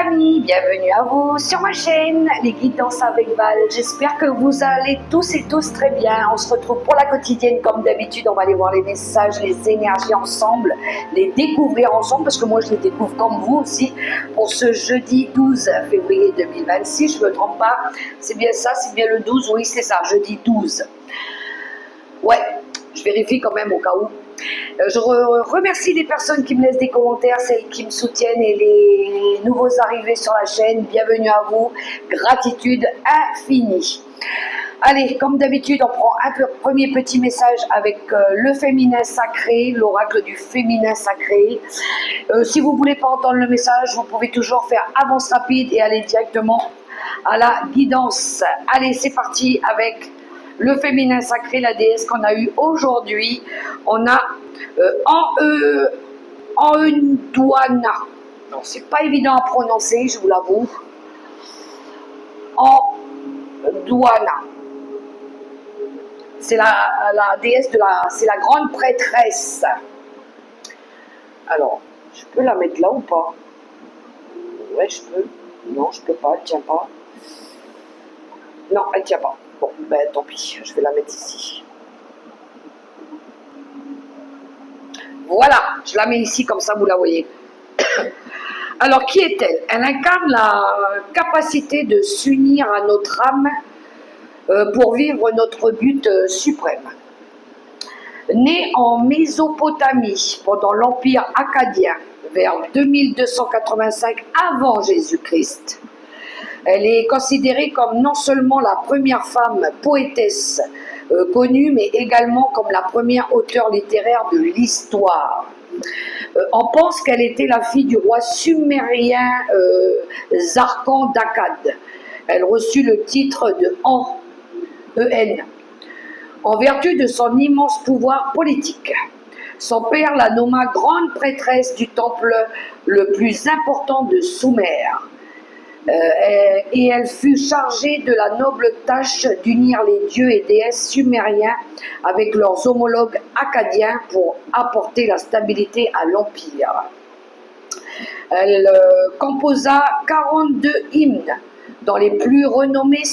amis, bienvenue à vous sur ma chaîne, les guidances avec Val. J'espère que vous allez tous et tous très bien. On se retrouve pour la quotidienne comme d'habitude. On va aller voir les messages, les énergies ensemble, les découvrir ensemble parce que moi je les découvre comme vous aussi pour ce jeudi 12 février 2026. Je ne me trompe pas, c'est bien ça, c'est bien le 12, oui c'est ça, jeudi 12. Ouais, je vérifie quand même au cas où. Je remercie les personnes qui me laissent des commentaires, celles qui me soutiennent et les nouveaux arrivés sur la chaîne. Bienvenue à vous. Gratitude infinie. Allez, comme d'habitude, on prend un premier petit message avec le féminin sacré, l'oracle du féminin sacré. Si vous ne voulez pas entendre le message, vous pouvez toujours faire avance rapide et aller directement à la guidance. Allez, c'est parti avec le féminin sacré, la déesse qu'on a eu aujourd'hui. On a Anduana. Non, c'est pas évident à prononcer, je vous l'avoue. Anduana. C'est la déesse c'est la grande prêtresse. Alors, je peux la mettre là ou pas? Ouais, je peux. Non, je peux pas, elle tient pas. Non, elle tient pas. Bon, ben tant pis, je vais la mettre ici. Voilà, je la mets ici, comme ça vous la voyez. Alors, qui est-elle? Elle incarne la capacité de s'unir à notre âme pour vivre notre but suprême. Née en Mésopotamie pendant l'Empire akkadien, vers 2285 avant Jésus-Christ, elle est considérée comme non seulement la première femme poétesse connue, mais également comme la première auteure littéraire de l'histoire. On pense qu'elle était la fille du roi sumérien Zarkan d'Akkad. Elle reçut le titre de En, en vertu de son immense pouvoir politique. Son père la nomma grande prêtresse du temple le plus important de Sumer. Et elle fut chargée de la noble tâche d'unir les dieux et déesses sumériens avec leurs homologues akkadiens pour apporter la stabilité à l'Empire. Elle composa 42 hymnes, dont les plus renommés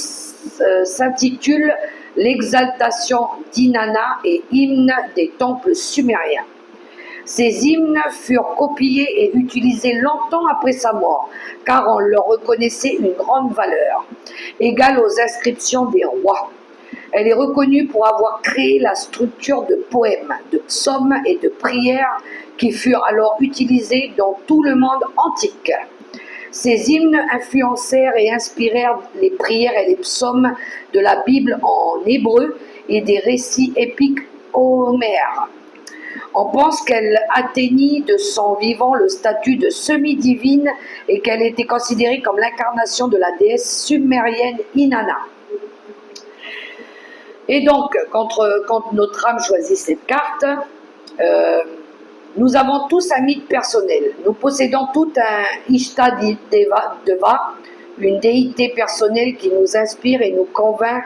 s'intitulent l'exaltation d'Inanna et hymne des temples sumériens. Ces hymnes furent copiés et utilisés longtemps après sa mort, car on leur reconnaissait une grande valeur, égale aux inscriptions des rois. Elle est reconnue pour avoir créé la structure de poèmes, de psaumes et de prières qui furent alors utilisés dans tout le monde antique. Ces hymnes influencèrent et inspirèrent les prières et les psaumes de la Bible en hébreu et des récits épiques homères. On pense qu'elle atteignit de son vivant le statut de semi-divine et qu'elle était considérée comme l'incarnation de la déesse sumérienne Inanna. Et donc, quand notre âme choisit cette carte, nous avons tous un mythe personnel. Nous possédons tout un Ishta Deva, une déité personnelle qui nous inspire et nous convainc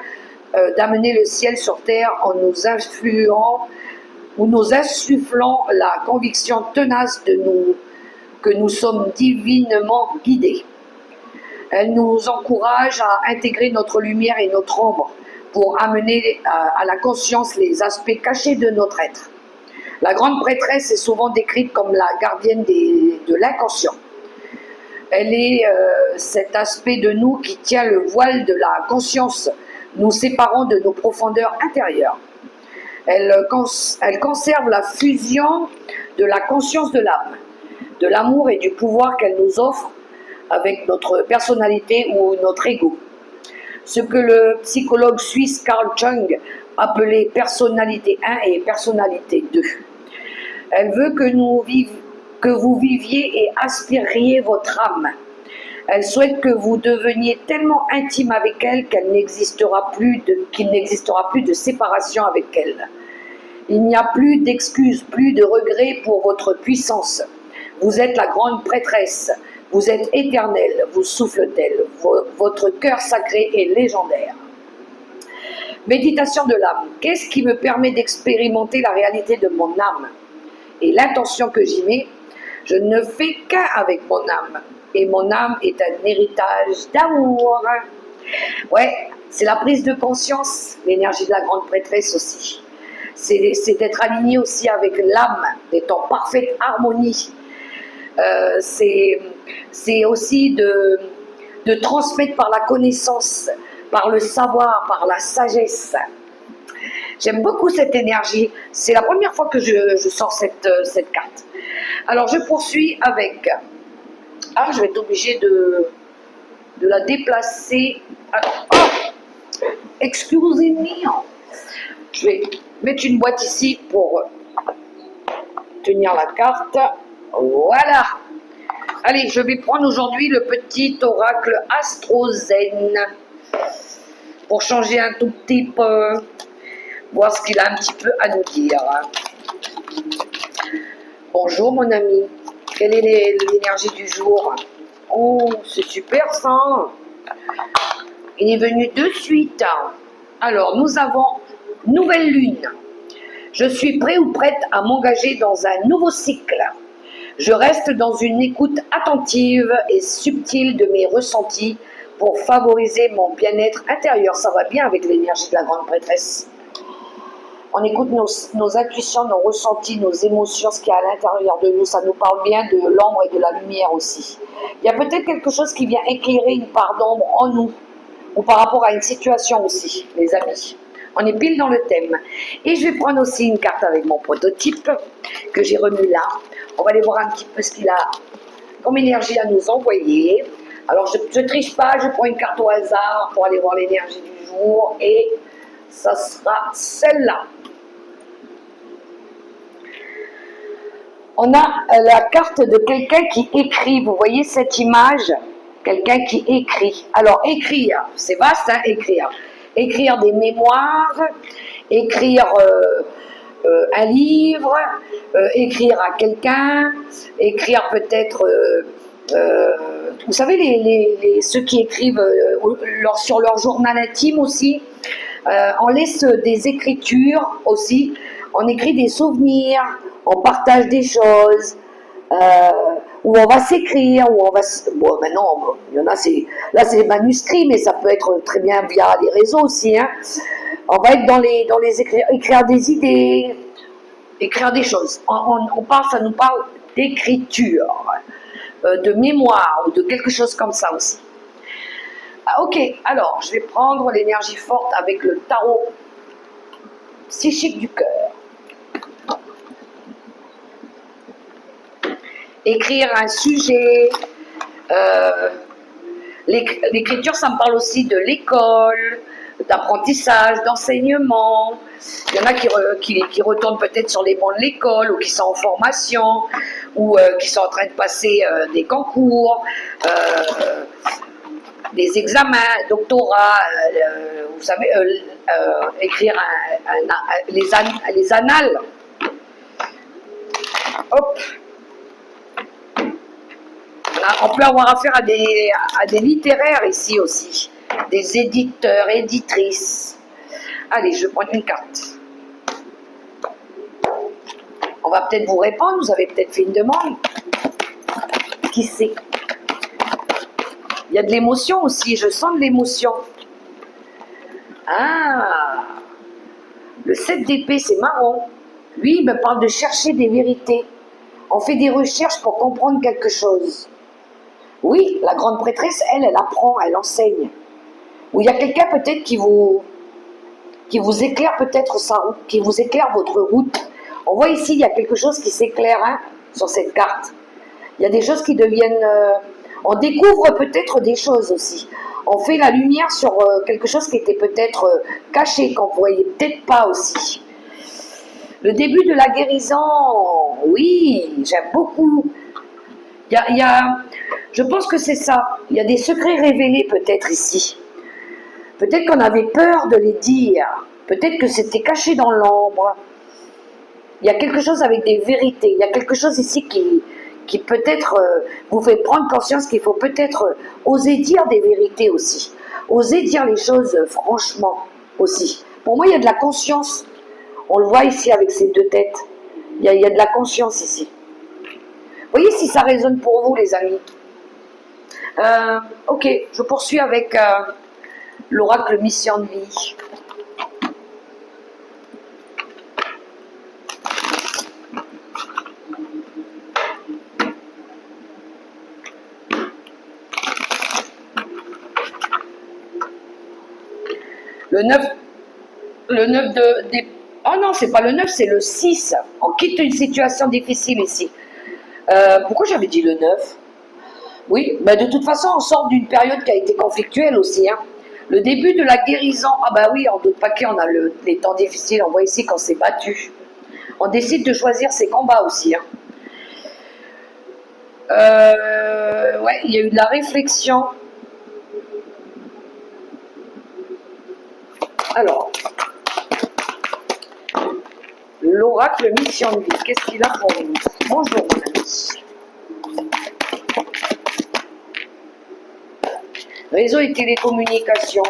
d'amener le ciel sur terre en nous influant ou nous insufflant la conviction tenace que nous sommes divinement guidés. Elle nous encourage à intégrer notre lumière et notre ombre pour amener à la conscience les aspects cachés de notre être. La grande prêtresse est souvent décrite comme la gardienne de l'inconscient. Elle est cet aspect de nous qui tient le voile de la conscience, nous séparant de nos profondeurs intérieures. Elle conserve la fusion de la conscience de l'âme, de l'amour et du pouvoir qu'elle nous offre avec notre personnalité ou notre ego. Ce que le psychologue suisse Carl Jung appelait personnalité 1 et personnalité 2. Elle veut que vous viviez et aspiriez votre âme. Elle souhaite que vous deveniez tellement intime avec elle qu'il n'existera plus de séparation avec elle. Il n'y a plus d'excuses, plus de regrets pour votre puissance. Vous êtes la grande prêtresse, vous êtes éternelle, vous souffle-t-elle, votre cœur sacré est légendaire. Méditation de l'âme. Qu'est-ce qui me permet d'expérimenter la réalité de mon âme? Et l'intention que j'y mets, je ne fais qu'un avec mon âme. et mon âme est un héritage d'amour. Ouais, c'est la prise de conscience, l'énergie de la grande prêtresse aussi. C'est d'être aligné aussi avec l'âme, d'être en parfaite harmonie. C'est aussi de transmettre par la connaissance, par le savoir, par la sagesse. J'aime beaucoup cette énergie. C'est la première fois que je sors cette carte. Alors, je poursuis avec... Ah, je vais être obligée de la déplacer. Alors, oh, excusez-moi. Je vais mettre une boîte ici pour tenir la carte. Voilà. Allez, je vais prendre aujourd'hui le petit oracle Astrozen pour changer un tout petit peu, voir ce qu'il a un petit peu à nous dire. Bonjour mon ami, quelle est l'énergie du jour? Oh, c'est super ça. Il est venu de suite. Alors, nous avons nouvelle lune. Je suis prêt ou prête à m'engager dans un nouveau cycle. Je reste dans une écoute attentive et subtile de mes ressentis pour favoriser mon bien-être intérieur. Ça va bien avec l'énergie de la grande prêtresse. On écoute nos intuitions, nos ressentis, nos émotions, ce qu'il y a à l'intérieur de nous. Ça nous parle bien de l'ombre et de la lumière aussi. Il y a peut-être quelque chose qui vient éclairer une part d'ombre en nous, ou par rapport à une situation aussi, les amis. On est pile dans le thème. Et je vais prendre aussi une carte avec mon prototype que j'ai remis là. On va aller voir un petit peu ce qu'il a comme énergie à nous envoyer. Alors, je ne triche pas, je prends une carte au hasard pour aller voir l'énergie du jour. Et ça sera celle-là. On a la carte de quelqu'un qui écrit. Vous voyez cette image? Quelqu'un qui écrit. Alors, écrire, c'est vaste, hein, écrire. Écrire des mémoires, écrire un livre, écrire à quelqu'un, écrire peut-être, vous savez, ceux qui écrivent sur leur journal intime aussi, on laisse des écritures aussi, on écrit des souvenirs, on partage des choses, où on va s'écrire, où on va... Bon, maintenant, il y en a, là c'est des manuscrits, mais ça peut être très bien via les réseaux aussi, hein. On va être dans les écrire des idées, écrire des choses. Ça nous parle d'écriture, de mémoire, ou de quelque chose comme ça aussi. Ah, ok, alors, je vais prendre l'énergie forte avec le tarot psychique du cœur. Écrire un sujet, l'écriture, ça me parle aussi de l'école, d'apprentissage, d'enseignement. Il y en a qui retournent peut-être sur les bancs de l'école, ou qui sont en formation, ou qui sont en train de passer des concours, des examens, doctorats, vous savez, écrire les annales. Hop. On peut avoir affaire à des littéraires ici aussi, des éditeurs, éditrices. Allez, je vais prendre une carte. On va peut-être vous répondre, vous avez peut-être fait une demande. Qui sait? Il y a de l'émotion aussi, je sens de l'émotion. Ah, le 7 d'épée, c'est marrant. Lui, il me parle de chercher des vérités. On fait des recherches pour comprendre quelque chose. Oui, la grande prêtresse, elle apprend, elle enseigne. Ou il y a quelqu'un peut-être qui vous éclaire peut-être sa route, qui vous éclaire votre route. On voit ici, il y a quelque chose qui s'éclaire, hein, sur cette carte. Il y a des choses qui deviennent... on découvre peut-être des choses aussi. On fait la lumière sur quelque chose qui était peut-être caché, qu'on ne voyait peut-être pas aussi. Le début de la guérison, oui, j'aime beaucoup. Je pense que c'est ça. Il y a des secrets révélés peut-être ici. Peut-être qu'on avait peur de les dire. Peut-être que c'était caché dans l'ombre. Il y a quelque chose avec des vérités. Il y a quelque chose ici qui peut-être vous fait prendre conscience qu'il faut peut-être oser dire des vérités aussi. Oser dire les choses franchement aussi. Pour moi, il y a de la conscience. On le voit ici avec ces deux têtes. Il y a de la conscience ici. Voyez si ça résonne pour vous, les amis. Ok, je poursuis avec l'oracle mission de vie. Le 9, oh non, c'est pas le 9, c'est le 6. On quitte une situation difficile ici. Pourquoi j'avais dit le 9? Oui, ben de toute façon, on sort d'une période qui a été conflictuelle aussi. Hein. Le début de la guérison, ah bah oui, en d'autres paquets, on a les temps difficiles, on voit ici qu'on s'est battu. On décide de choisir ses combats aussi. Hein. Ouais, il y a eu de la réflexion. Alors, l'oracle mission de vie, qu'est-ce qu'il a pour nous? Bonjour mon ami. Réseau et télécommunications.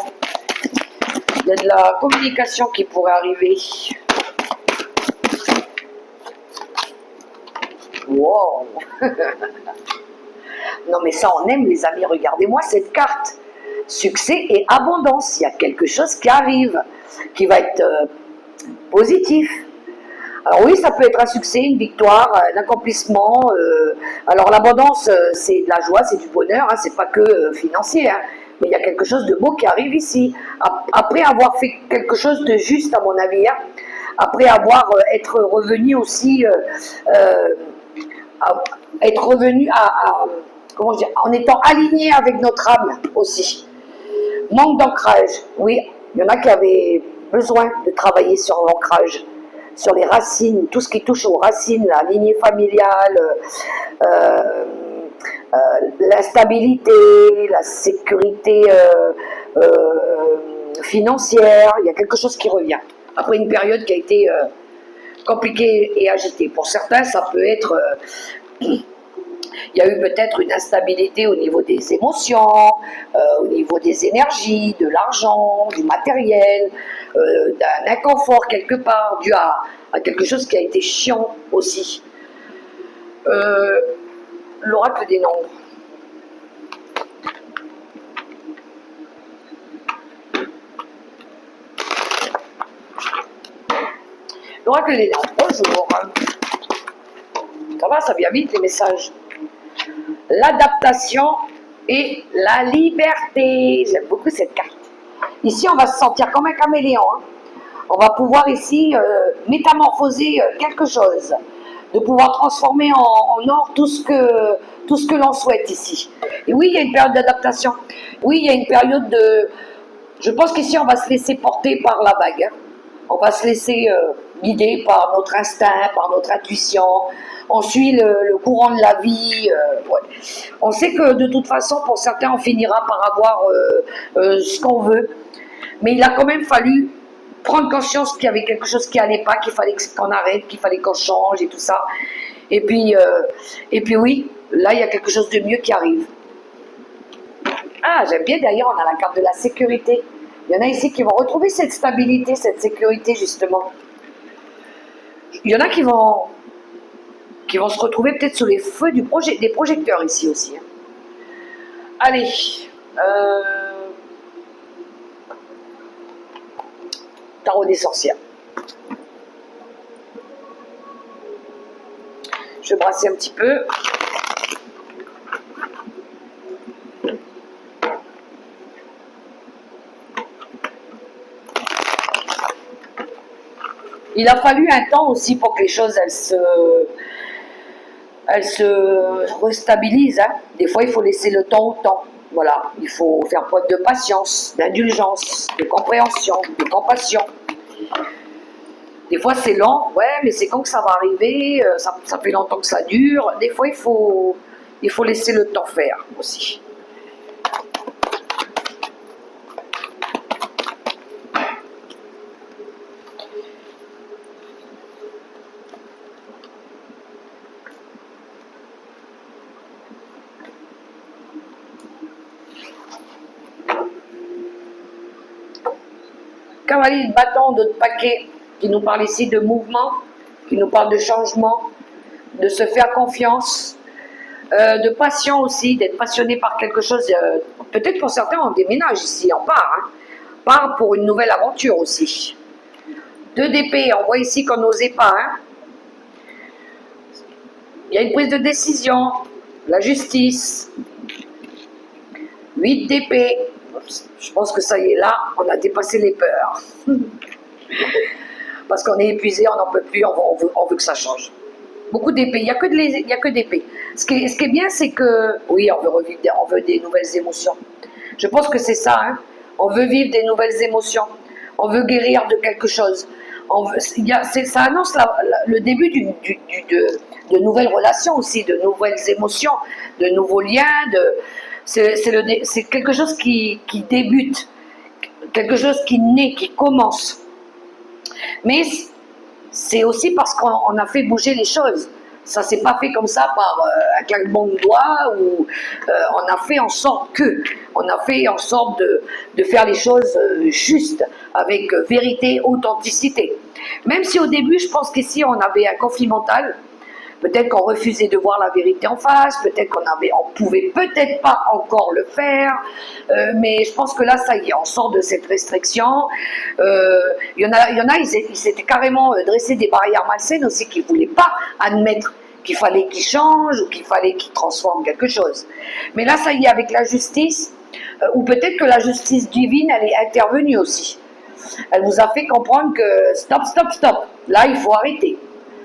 Il y a de la communication qui pourrait arriver. Wow. Non mais ça on aime les amis, regardez-moi cette carte. Succès et abondance, il y a quelque chose qui arrive, qui va être positif. Alors oui, ça peut être un succès, une victoire, un accomplissement. Alors l'abondance, c'est de la joie, c'est du bonheur, hein, c'est pas que financier. Hein, mais il y a quelque chose de beau qui arrive ici. Après avoir fait quelque chose de juste, à mon avis, hein, après avoir être revenu aussi, être revenu comment dire, en étant aligné avec notre âme aussi. Manque d'ancrage, oui, il y en a qui avaient besoin de travailler sur l'ancrage, sur les racines, tout ce qui touche aux racines, la lignée familiale, l'instabilité, la sécurité financière, il y a quelque chose qui revient. Après une période qui a été compliquée et agitée. Pour certains, ça peut être... il y a eu peut-être une instabilité au niveau des émotions, au niveau des énergies, de l'argent, du matériel, d'un inconfort quelque part, dû à quelque chose qui a été chiant aussi. L'oracle des nombres. L'oracle des nombres, bonjour. Ça va, ça vient vite les messages. L'adaptation et la liberté. J'aime beaucoup cette carte. Ici, on va se sentir comme un caméléon. Hein. On va pouvoir ici métamorphoser quelque chose, de pouvoir transformer en or tout ce que l'on souhaite ici. Et oui, il y a une période d'adaptation. Oui, il y a une période de... Je pense qu'ici, on va se laisser porter par la vague. Hein. On va se laisser guider par notre instinct, par notre intuition. On suit le courant de la vie. Ouais. On sait que de toute façon, pour certains, on finira par avoir ce qu'on veut. Mais il a quand même fallu prendre conscience qu'il y avait quelque chose qui n'allait pas, qu'il fallait qu'on arrête, qu'il fallait qu'on change et tout ça. Et puis oui, là, il y a quelque chose de mieux qui arrive. Ah, j'aime bien d'ailleurs, on a la carte de la sécurité. Il y en a ici qui vont retrouver cette stabilité, cette sécurité, justement. Il y en a qui vont se retrouver peut-être sous les feux des projecteurs ici aussi. Hein. Allez. Tarot des sorcières. Je vais brasser un petit peu. Il a fallu un temps aussi pour que les choses elles se restabilisent. Hein. Des fois, il faut laisser le temps au temps. Voilà, il faut faire preuve de patience, d'indulgence, de compréhension, de compassion. Des fois, c'est lent, ouais, mais c'est quand que ça va arriver, ça fait longtemps que ça dure. Des fois, il faut laisser le temps faire aussi. Cavalier de bâton, d'autres paquets qui nous parlent ici de mouvement, qui nous parlent de changement, de se faire confiance, de passion aussi, d'être passionné par quelque chose. Peut-être pour certains, on déménage ici, on part. Hein. On part pour une nouvelle aventure aussi. 2 d'épée, on voit ici qu'on n'osait pas. Hein. Il y a une prise de décision, la justice. 8 d'épée. Je pense que ça y est, là, on a dépassé les peurs. Parce qu'on est épuisé, on n'en peut plus, on veut que ça change. Beaucoup d'épées, il n'y a que d'épées. Ce qui est bien, c'est que, oui, on veut revivre, on veut des nouvelles émotions. Je pense que c'est ça, hein. On veut vivre des nouvelles émotions. On veut guérir de quelque chose. Ça annonce le début de nouvelles relations aussi, de nouvelles émotions, de nouveaux liens. C'est quelque chose qui débute, quelque chose qui naît, qui commence. Mais c'est aussi parce qu'on a fait bouger les choses. Ça s'est pas fait comme ça par un claquement de doigts ou on a fait en sorte de faire les choses justes, avec vérité, authenticité. Même si au début, je pense qu'ici on avait un conflit mental, peut-être qu'on refusait de voir la vérité en face, peut-être on pouvait peut-être pas encore le faire, mais je pense que là, ça y est, on sort de cette restriction. Il y en a, ils s'étaient carrément dressé des barrières malsaines aussi, qui voulaient pas admettre qu'il fallait qu'ils changent ou qu'il fallait qu'ils transforment quelque chose. Mais là, ça y est, avec la justice, ou peut-être que la justice divine, elle est intervenue aussi. Elle vous a fait comprendre que stop, là, il faut arrêter.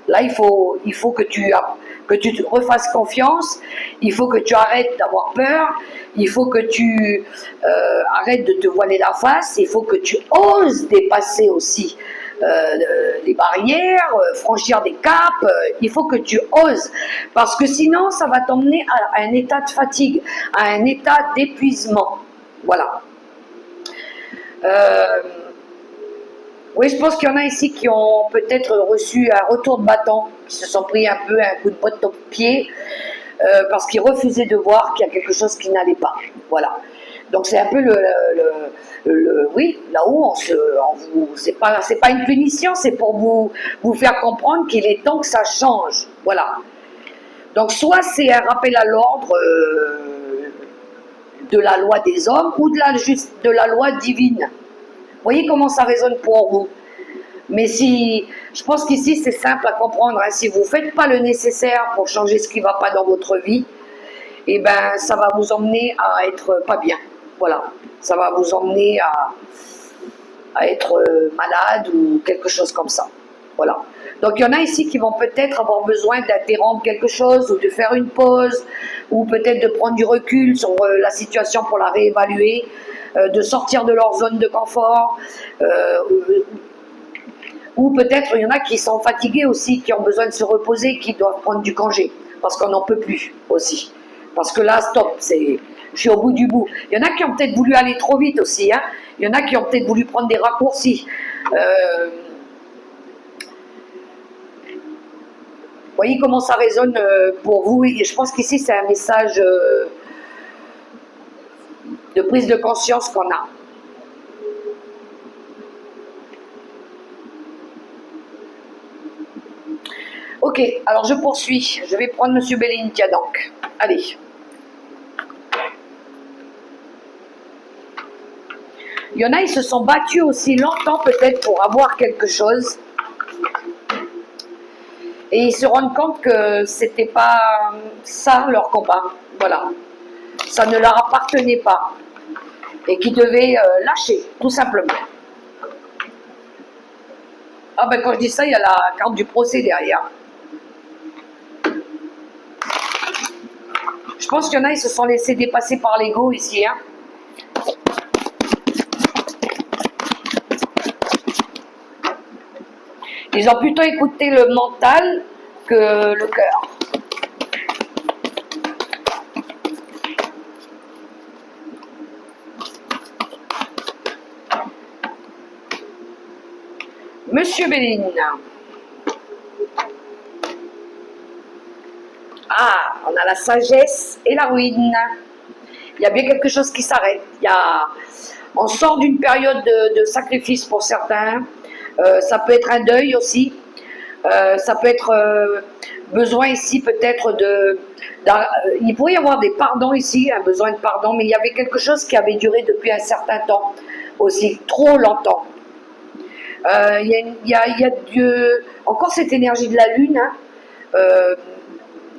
Là, il faut que tu te refasses confiance, il faut que tu arrêtes d'avoir peur, il faut que tu arrêtes de te voiler la face, il faut que tu oses dépasser aussi les barrières, franchir des caps, il faut que tu oses, parce que sinon, ça va t'emmener à un état de fatigue, à un état d'épuisement. Voilà. Oui, je pense qu'il y en a ici qui ont peut-être reçu un retour de bâton, qui se sont pris un peu un coup de botte au pied, parce qu'ils refusaient de voir qu'il y a quelque chose qui n'allait pas. Voilà. Donc c'est un peu oui, là-haut, c'est pas une punition, c'est pour vous faire comprendre qu'il est temps que ça change. Voilà. Donc soit c'est un rappel à l'ordre de la loi des hommes ou de la loi divine. Vous voyez comment ça résonne pour vous. Mais je pense qu'ici c'est simple à comprendre, hein. Si vous ne faites pas le nécessaire pour changer ce qui ne va pas dans votre vie, eh ben ça va vous emmener à être pas bien. Voilà, ça va vous emmener à être malade ou quelque chose comme ça. Voilà. Donc il y en a ici qui vont peut-être avoir besoin d'interrompre quelque chose ou de faire une pause ou peut-être de prendre du recul sur la situation pour la réévaluer, de sortir de leur zone de confort, ou peut-être il y en a qui sont fatigués aussi, qui ont besoin de se reposer, qui doivent prendre du congé parce qu'on n'en peut plus aussi. Parce que là, stop, je suis au bout du bout. Il y en a qui ont peut-être voulu aller trop vite aussi, hein. Il y en a qui ont peut-être voulu prendre des raccourcis. Vous voyez comment ça résonne pour vous, et je pense qu'ici c'est un message de prise de conscience qu'on a. Ok, alors je poursuis. Je vais prendre Monsieur Bellintia donc. Allez. Il y en a, ils se sont battus aussi longtemps peut-être pour avoir quelque chose. Et ils se rendent compte que c'était pas ça leur combat. Voilà. Ça ne leur appartenait pas. Et qu'ils devaient lâcher, tout simplement. Ah ben quand je dis ça, il y a la carte du procès derrière. Je pense qu'il y en a, ils se sont laissés dépasser par l'ego ici. Hein. Ils ont plutôt écouté le mental que le cœur. Monsieur Béline. Ah, on a la sagesse et la ruine. Il y a bien quelque chose qui s'arrête. On sort d'une période de sacrifice pour certains. Ça peut être un deuil aussi. Ça peut être besoin ici peut-être il pourrait y avoir des pardons ici, un besoin de pardon, mais il y avait quelque chose qui avait duré depuis un certain temps aussi, trop longtemps. Encore cette énergie de la lune, hein.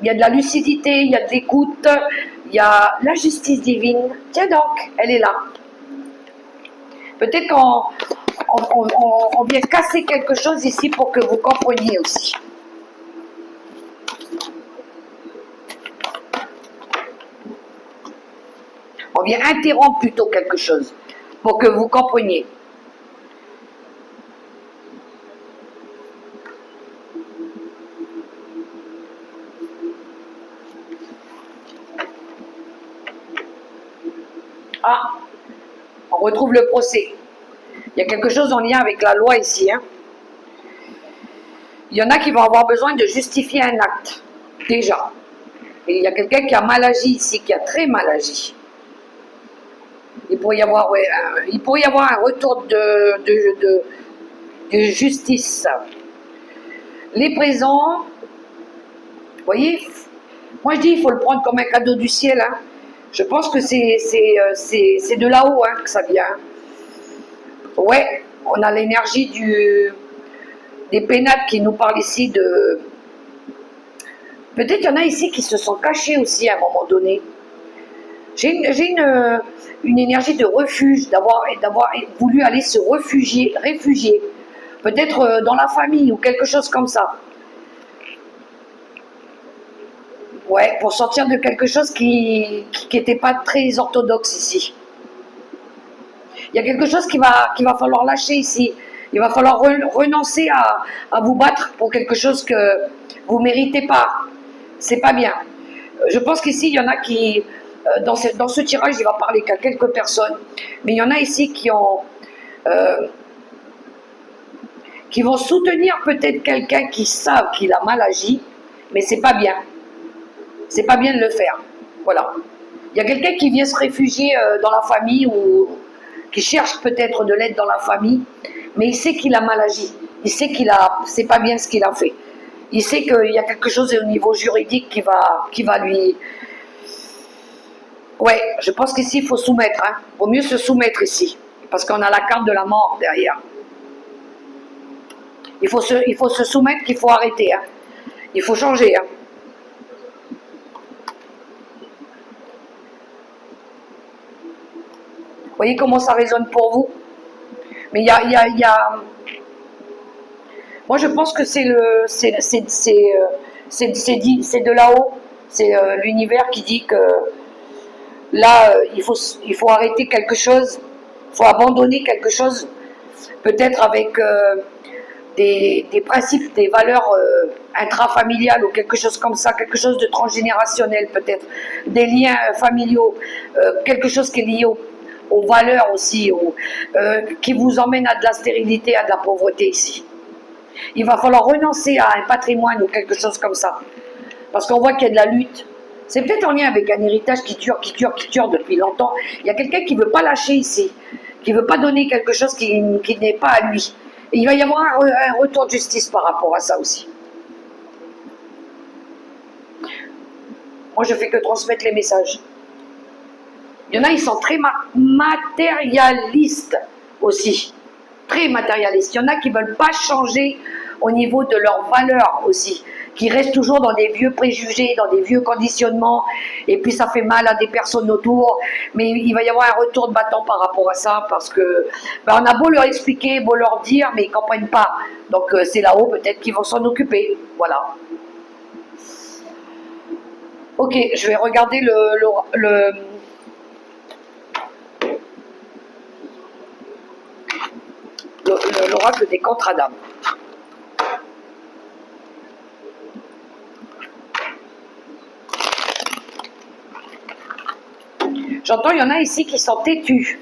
Il y a de la lucidité, il y a de l'écoute, il y a la justice divine. Tiens donc, elle est là. Peut-être qu'on vient casser quelque chose ici pour que vous compreniez aussi. On vient interrompre plutôt quelque chose pour que vous compreniez. Ah, on retrouve le procès. Il y a quelque chose en lien avec la loi ici. Hein. Il y en a qui vont avoir besoin de justifier un acte, déjà. Et il y a quelqu'un qui a mal agi ici, qui a très mal agi. Il pourrait y avoir, un retour de justice. Les présents, vous voyez, moi je dis il faut le prendre comme un cadeau du ciel. Hein. Je pense que c'est de là-haut hein, que ça vient. Ouais, on a l'énergie des pénates qui nous parlent ici de... Peut-être qu'il y en a ici qui se sont cachés aussi à un moment donné. J'ai une énergie de refuge, d'avoir voulu aller se réfugier. Peut-être dans la famille ou quelque chose comme ça. Ouais, pour sortir de quelque chose qui n'était pas très orthodoxe ici. Il y a quelque chose qu'il va falloir lâcher ici. Il va falloir renoncer à vous battre pour quelque chose que vous ne méritez pas. C'est pas bien. Je pense qu'ici, il y en a qui, dans ce tirage, il va parler qu'à quelques personnes, mais il y en a ici qui vont soutenir peut-être quelqu'un qui savent qu'il a mal agi, mais c'est pas bien. C'est pas bien de le faire. Voilà. Il y a quelqu'un qui vient se réfugier dans la famille ou qui cherche peut-être de l'aide dans la famille, mais il sait qu'il a mal agi. Il sait c'est pas bien ce qu'il a fait. Il sait qu'il y a quelque chose au niveau juridique qui va lui... Ouais, je pense qu'ici, il faut soumettre. Hein. Vaut mieux se soumettre ici, parce qu'on a la carte de la mort derrière. Il faut se soumettre, qu'il faut arrêter. Hein. Il faut changer. Hein. Vous voyez comment ça résonne pour vous? Mais il y a... Moi, je pense que c'est de là-haut. C'est l'univers qui dit que là, il faut arrêter quelque chose. Il faut abandonner quelque chose. Peut-être avec des principes, des valeurs intrafamiliales ou quelque chose comme ça. Quelque chose de transgénérationnel peut-être. Des liens familiaux. Quelque chose qui est lié aux valeurs aussi. Qui vous emmène à de la stérilité, à de la pauvreté ici. Il va falloir renoncer à un patrimoine ou quelque chose comme ça. Parce qu'on voit qu'il y a de la lutte. C'est peut-être en lien avec un héritage qui dure depuis longtemps. Il y a quelqu'un qui ne veut pas lâcher ici, qui ne veut pas donner quelque chose qui n'est pas à lui. Et il va y avoir un retour de justice par rapport à ça aussi. Moi, je fais que transmettre les messages. Il y en a, ils sont très matérialistes aussi. Très matérialistes. Il y en a qui ne veulent pas changer au niveau de leurs valeurs aussi, qui restent toujours dans des vieux préjugés, dans des vieux conditionnements, et puis ça fait mal à des personnes autour, mais il va y avoir un retour de bâton par rapport à ça, parce que on a beau leur expliquer, beau leur dire, mais ils ne comprennent pas. Donc c'est là-haut peut-être qu'ils vont s'en occuper. Voilà. Ok, je vais regarder l'oracle des contre-adames. J'entends, il y en a ici qui sont têtus.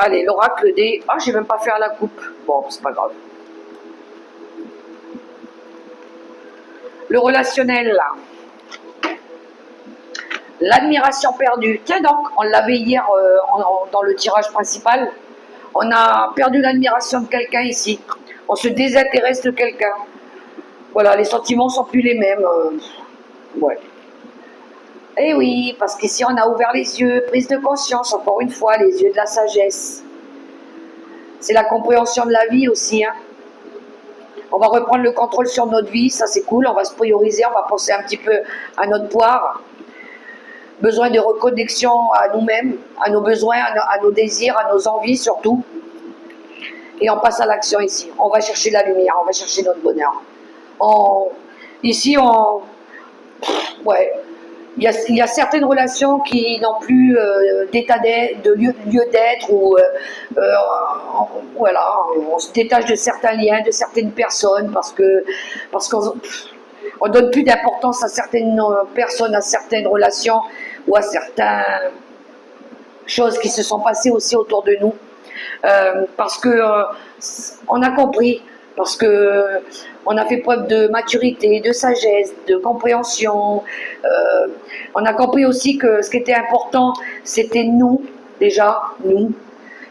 Allez, l'oracle des... Ah, j'ai même pas fait à la coupe. Bon, c'est pas grave. Le relationnel, là. L'admiration perdue. Tiens donc, on l'avait hier dans le tirage principal. On a perdu l'admiration de quelqu'un ici. On se désintéresse de quelqu'un. Voilà, les sentiments sont plus les mêmes. Ouais. Eh oui, parce qu'ici on a ouvert les yeux, prise de conscience, encore une fois, les yeux de la sagesse. C'est la compréhension de la vie aussi, hein. On va reprendre le contrôle sur notre vie, ça c'est cool, on va se prioriser, on va penser un petit peu à notre poire. Besoin de reconnexion à nous-mêmes, à nos besoins, à nos désirs, à nos envies surtout. Et on passe à l'action ici. On va chercher la lumière, on va chercher notre bonheur. Ici, ouais, il y a certaines relations qui n'ont plus d'état de lieu d'être ou voilà, on se détache de certains liens, de certaines personnes parce qu'on donne plus d'importance à certaines personnes, à certaines relations ou à certaines choses qui se sont passées aussi autour de nous parce que on a compris. Parce que on a fait preuve de maturité, de sagesse, de compréhension. On a compris aussi que ce qui était important, c'était nous, déjà, nous,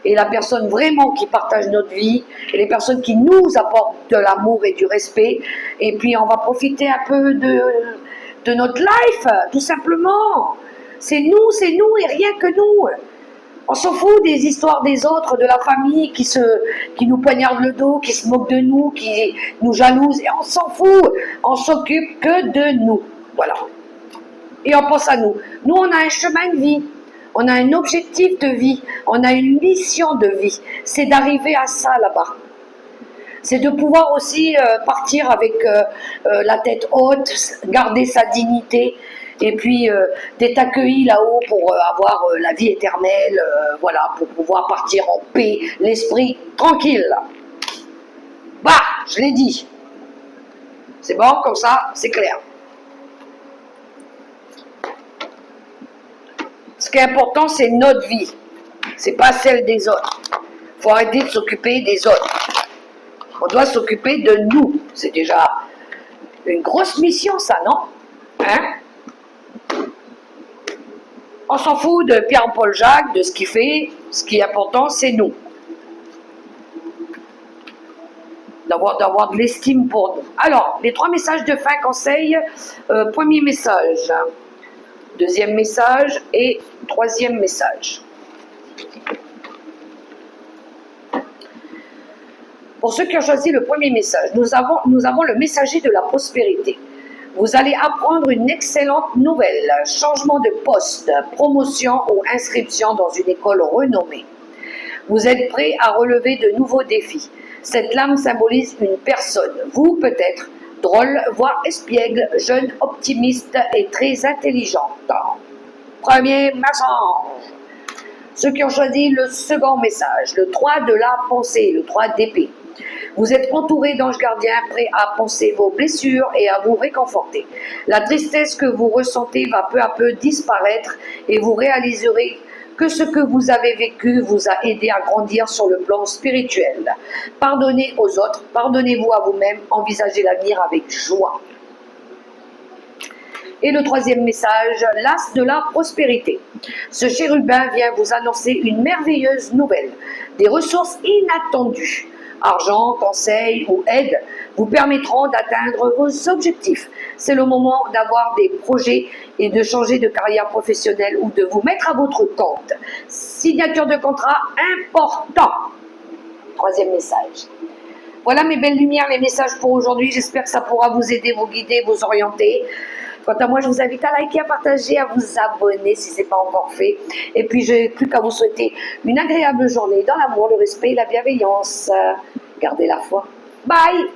et la personne vraiment qui partage notre vie, et les personnes qui nous apportent de l'amour et du respect. Et puis on va profiter un peu de notre life, tout simplement. C'est nous et rien que nous. On s'en fout des histoires des autres, de la famille qui nous poignarde le dos, qui se moque de nous, qui nous jalouse. Et on s'en fout. On s'occupe que de nous. Voilà. Et on pense à nous. Nous, on a un chemin de vie. On a un objectif de vie. On a une mission de vie. C'est d'arriver à ça là-bas. C'est de pouvoir aussi partir avec la tête haute, garder sa dignité. Et puis d'être accueilli là-haut pour avoir la vie éternelle, voilà, pour pouvoir partir en paix, l'esprit tranquille. Bah, je l'ai dit. C'est bon, comme ça, c'est clair. Ce qui est important, c'est notre vie. C'est pas celle des autres. Il faut arrêter de s'occuper des autres. On doit s'occuper de nous. C'est déjà une grosse mission, ça, non? Hein? On s'en fout de Pierre-Paul Jacques, de ce qu'il fait. Ce qui est important, c'est nous. D'avoir de l'estime pour nous. Alors, les 3 messages de fin conseil. Premier message, deuxième message et troisième message. Pour ceux qui ont choisi le premier message, nous avons le messager de la prospérité. Vous allez apprendre une excellente nouvelle, changement de poste, promotion ou inscription dans une école renommée. Vous êtes prêt à relever de nouveaux défis. Cette lame symbolise une personne, vous peut-être, drôle, voire espiègle, jeune, optimiste et très intelligente. Premier message. Ceux qui ont choisi le second message, le 3 de la pensée, le 3 d'épée. Vous êtes entouré d'anges gardiens prêts à penser vos blessures et à vous réconforter. La tristesse que vous ressentez va peu à peu disparaître et vous réaliserez que ce que vous avez vécu vous a aidé à grandir sur le plan spirituel. Pardonnez aux autres, pardonnez-vous à vous-même, envisagez l'avenir avec joie. Et le troisième message, l'as de la prospérité. Ce chérubin vient vous annoncer une merveilleuse nouvelle, des ressources inattendues. Argent, conseil ou aide vous permettront d'atteindre vos objectifs. C'est le moment d'avoir des projets et de changer de carrière professionnelle ou de vous mettre à votre compte. Signature de contrat important. Troisième message. Voilà mes belles lumières, les messages pour aujourd'hui. J'espère que ça pourra vous aider, vous guider, vous orienter. Quant à moi, je vous invite à liker, à partager, à vous abonner si ce n'est pas encore fait. Et puis, je n'ai plus qu'à vous souhaiter une agréable journée dans l'amour, le respect et la bienveillance. Gardez la foi. Bye!